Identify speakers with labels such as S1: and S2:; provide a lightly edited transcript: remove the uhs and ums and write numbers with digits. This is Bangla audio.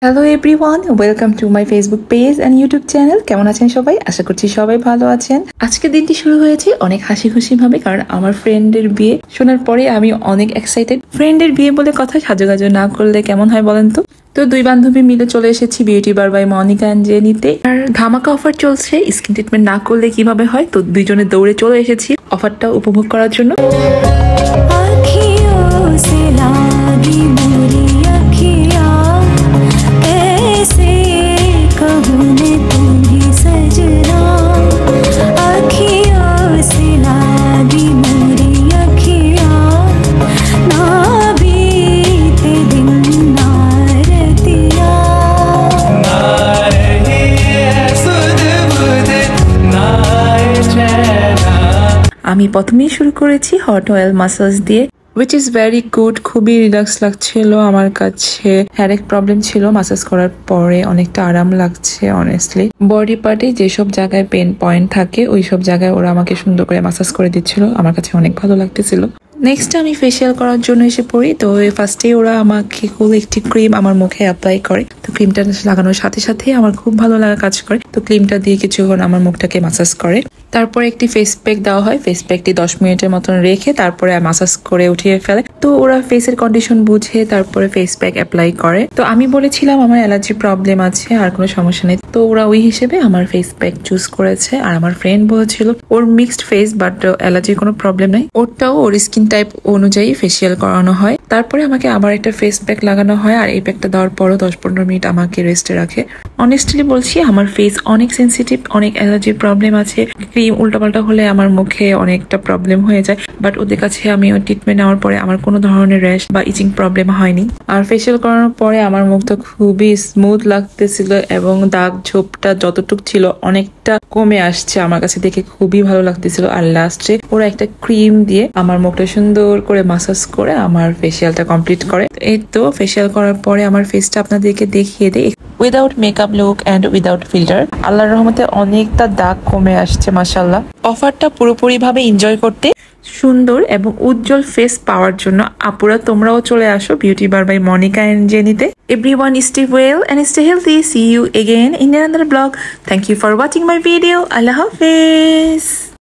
S1: Hello everyone, welcome to my Facebook page and YouTube channel. কেমন আছেন সবাই? আশা করছি সবাই ভালো আছেন। আজকে দিনটি শুরু হয়েছে অনেক হাসি খুশি ভাবে, কারণ আমার ফ্রেন্ডের বিয়ে শোনার পরে আমি অনেক এক্সাইটেড। ফ্রেন্ডের বিয়ে বলে কথা, সাজুগাজু না করলে কেমন হয় বলেন তো? তো দুই বান্ধবী মিলে চলে এসেছি beauty bar by Monica and জেনিতে। আর ধামাকা অফার চলছে, স্কিন ট্রিটমেন্ট না করলে কিভাবে হয়। তো দুইজনে দৌড়ে চলে এসেছি অফারটা উপভোগ করার জন্য। আমি প্রথমেই শুরু করেছি হট অয়েল মাসাজ দিয়ে, which is very good। খুবই রিল্যাক্স লাগছিল আমার কাছে। হেডেক প্রবলেম ছিল, মাসাজ করার পরে অনেকটা আরাম লাগছে অনেস্টলি। বডি পার্টে যেসব জায়গায় পেন পয়েন্ট থাকে ওই সব জায়গায় ওরা আমাকে সুন্দর করে মাসাজ করে দিচ্ছিল, আমার কাছে অনেক ভালো লাগতেছিল। নেক্সট আমি ফেসিয়াল করার জন্য এসে পড়ি। তো ফার্স্টে ওরা আমাকে খুব একটি ক্রিম আমার মুখে অ্যাপ্লাই করে। তো ক্রিমটা লাগানোর সাথে সাথে আমার খুব ভালো লাগা কাজ করে। তো ক্রিমটা দিয়ে কিছুক্ষণ আমার মুখটাকে মাসাজ করে। তারপরে একটি ফেস প্যাক দেওয়া হয়। ফেস প্যাকটি 10 মিনিটের মতন রেখে তারপরে মাসাজ করে উঠিয়ে ফেলে। তো ওরা ফেসের কন্ডিশন বুঝে তারপরে ফেস প্যাক অ্যাপ্লাই করে। তো আমি বলেছিলাম আমার অ্যালার্জি প্রবলেম আছে, আর কোনো সমস্যা নেই। তো ওরা ওই হিসেবে আমার ফেস প্যাক চুজ করেছে। আর আমার ফ্রেন্ড বলেছিল ওর মিক্সড ফেস, বাট অ্যালার্জির কোনো প্রবলেম নাই, ওরটাও ওর স্কিন টাইপ অনুযায়ী ফেসিয়াল করানো হয়। তারপরে আমাকে আবার একটা ফেস প্যাক লাগানো হয়, আর এই প্যাকটা দেওয়ার পরও 10-15 মিনিট আমাকে রেস্টে রাখে। অনেস্টলি বলছি আমার ফেস অনেক সেন্সিটিভ, অনেক অ্যালার্জির প্রবলেম আছে। ক্রিম উল্টাপাল্টা হলে আমার মুখে অনেকটা প্রবলেম হয়ে যায়, বাট ওদের কাছে আমি ট্রিটমেন্ট নেওয়ার পরে আমার কোনো ধরনের র্যাশ বা ইচিং প্রবলেম হয়নি। আর ফেসিয়াল করানোর পরে আমার মুখটা খুবই স্মুথ লাগতেছিল এবং দাগ ঝোপটা যতটুক ছিল অনেকটা কমে আসছে, আমার কাছে দেখে খুবই ভালো লাগতেছিল। আর লাস্টে ওরা একটা ক্রিম দিয়ে আমার মুখটা সুন্দর করে মাসাজ করে আমার ফেসিয়ালটা কমপ্লিট করে। এই তো ফেসিয়াল করার পরে আমার ফেসটা আপনাদেরকে দেখিয়ে দেই without makeup look and without filter. আল্লাহর রহমতে অনেকটা দাগ কমে আসছে মাশাআল্লাহ। অফারটা পুরোপুরি ভাবে এনজয় করতে, সুন্দর এবং উজ্জ্বল ফেস পাওয়ার জন্য আপুরা তোমরাও চলে আসো beauty bar by Monica and জেনিতে। Everyone stay well and stay healthy. See you again in another vlog. Thank you for watching my video. Allah Hafiz.